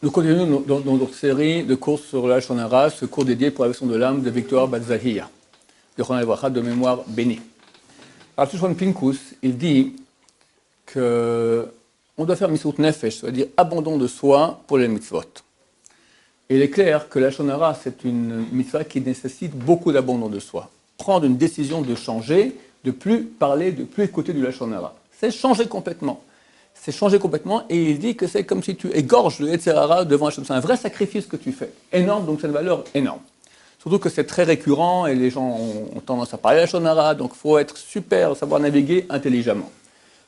Nous continuons dans notre série de cours sur la Lachon Hara, ce cours dédié pour la leçon de l'âme de Victoire Bat-Zahia, de Chon Alevracha, de mémoire bénie. Alors, Shimshon Pinkus, il dit qu'on doit faire Misrut Nefesh, c'est-à-dire abandon de soi pour les mitzvot. Et il est clair que la Lachon Hara, c'est une mitzvah qui nécessite beaucoup d'abandon de soi. Prendre une décision de changer, de plus parler, de plus écouter du Lachon Hara. C'est changer complètement. C'est changer complètement, et il dit que c'est comme si tu égorges le Yetzer Hara devant Hachem. C'est un vrai sacrifice que tu fais. Énorme, donc c'est une valeur énorme. Surtout que c'est très récurrent, et les gens ont tendance à parler Lachon Hara, donc il faut être super, savoir naviguer intelligemment.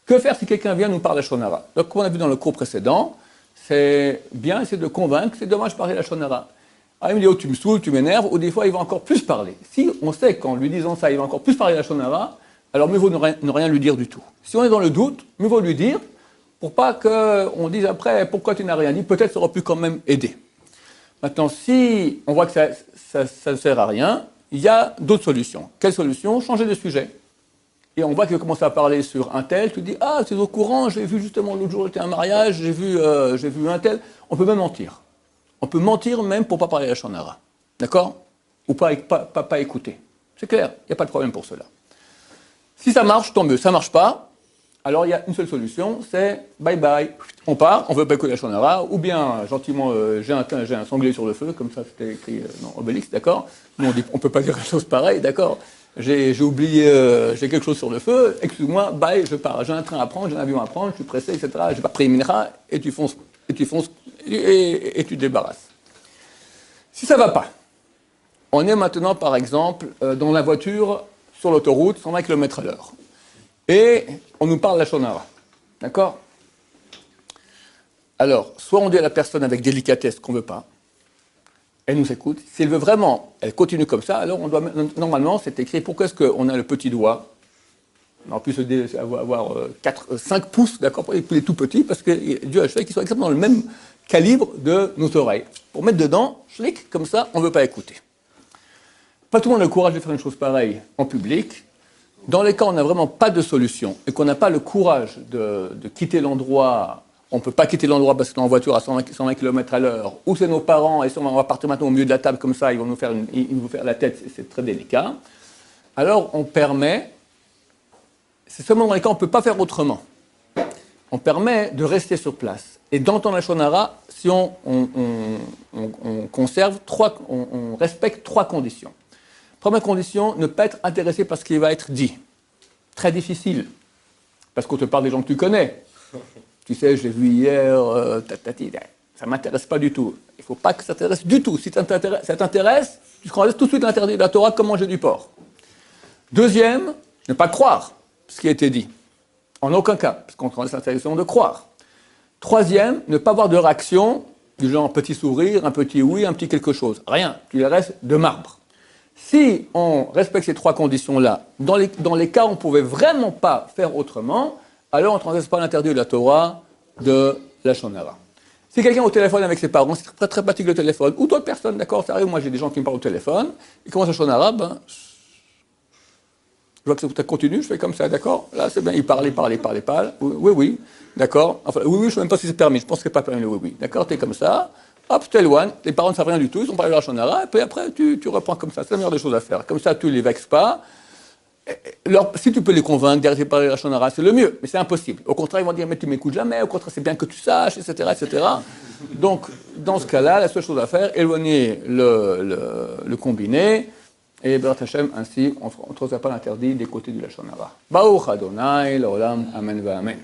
Que faire si quelqu'un vient nous parler Lachon Hara? Donc, comme on a vu dans le cours précédent, c'est bien essayer de convaincre, c'est dommage de parler Lachon Hara. Ah, il me dit, oh, tu me saoules, tu m'énerves, ou des fois, il va encore plus parler. Si on sait qu'en lui disant ça, il va encore plus parler Lachon Hara, alors mieux vaut ne rien lui dire du tout. Si on est dans le doute, mieux vaut lui dire, pour pas qu'on dise après, pourquoi tu n'as rien dit, peut-être ça aurait pu quand même aider. Maintenant, si on voit que ça ne sert à rien, il y a d'autres solutions. Quelle solution? Changer de sujet. Et on voit qu'il commence à parler sur un tel, tu dis, ah, tu es au courant, j'ai vu justement l'autre jour, j'étais à un mariage, j'ai vu un tel. On peut même mentir. On peut mentir même pour ne pas parler à la Lachon Hara. D'accord? Ou pas écouter. C'est clair, il n'y a pas de problème pour cela. Si ça marche, tant mieux. Ça ne marche pas, alors il y a une seule solution, c'est bye bye. On part, on ne veut pas écouter la Lachon Hara, ou bien gentiment, j'ai un sanglier sur le feu, comme ça c'était écrit dans Obélix, d'accord? Nous on ne peut pas dire une chose pareille, d'accord? J'ai oublié, j'ai quelque chose sur le feu, excuse-moi, bye, je pars. J'ai un train à prendre, j'ai un avion à prendre, je suis pressé, etc. Je n'ai pas pris mincha, et tu fonces, et tu te débarrasses. Si ça ne va pas, on est maintenant par exemple dans la voiture, sur l'autoroute, 120 km/h. Et on nous parle Lachon Hara. D'accord? Alors, soit on dit à la personne avec délicatesse qu'on ne veut pas, elle nous écoute. Si elle veut vraiment, elle continue comme ça, alors on doit, normalement, c'est écrit, pourquoi est-ce qu'on a le petit doigt? On peut avoir 5 pouces, d'accord, pour les tout petits, parce que Dieu a fait qu'ils soient exactement le même calibre de nos oreilles. Pour mettre dedans, schlick, comme ça, on ne veut pas écouter. Pas tout le monde a le courage de faire une chose pareille en public. Dans les cas où on n'a vraiment pas de solution et qu'on n'a pas le courage de quitter l'endroit, on ne peut pas quitter l'endroit parce qu'on est en voiture à 120 km/h, ou c'est nos parents et on va partir maintenant au milieu de la table comme ça, ils vont nous faire la tête, c'est très délicat. Alors on permet, c'est seulement dans les cas où on ne peut pas faire autrement, on permet de rester sur place et d'entendre la Lachon Hara si on conserve on respecte 3 conditions. Première condition, ne pas être intéressé par ce qui va être dit. Très difficile, parce qu'on te parle des gens que tu connais. Tu sais, j'ai vu hier, ça ne m'intéresse pas du tout. Il ne faut pas que ça t'intéresse du tout. Si ça t'intéresse, tu seras tout de suite interdit de la Torah comme manger du porc. Deuxième, ne pas croire ce qui a été dit. En aucun cas, parce qu'on te laisse l'interdiction de croire. Troisième, ne pas avoir de réaction, du genre un petit sourire, un petit oui, un petit quelque chose. Rien, tu les restes de marbre. Si on respecte ces 3 conditions-là, dans les cas où on ne pouvait vraiment pas faire autrement, alors on ne transgresse pas l'interdit de la Torah de la Lachon Hara. Si quelqu'un est au téléphone avec ses parents, c'est très, très pratique le téléphone, ou d'autres personnes, d'accord, ça arrive, moi j'ai des gens qui me parlent au téléphone, ils commencent à Lachon Hara, je vois que ça continue, je fais comme ça, d'accord, là c'est bien, ils parlent, oui, d'accord, enfin, oui, je ne sais même pas si c'est permis, je pense que ce n'est pas permis le oui, d'accord, tu es comme ça. Hop, tu t'éloignes, les parents ne savent rien du tout, ils ont parlé de la Lachon Hara, et puis après, tu reprends comme ça. C'est la meilleure des choses à faire. Comme ça, tu ne les vexes pas. Si tu peux les convaincre d'arrêter de parler de la Lachon Hara, c'est le mieux, mais c'est impossible. Au contraire, ils vont dire, mais tu m'écoutes jamais, au contraire, c'est bien que tu saches, etc., etc. Donc, dans ce cas-là, la seule chose à faire, éloigner le combiné, et B'ezrat Hashem, ainsi, on ne trouvera pas l'interdit des côtés du Lachon Hara. Baruch Adonai, l'olam, amen, va amen.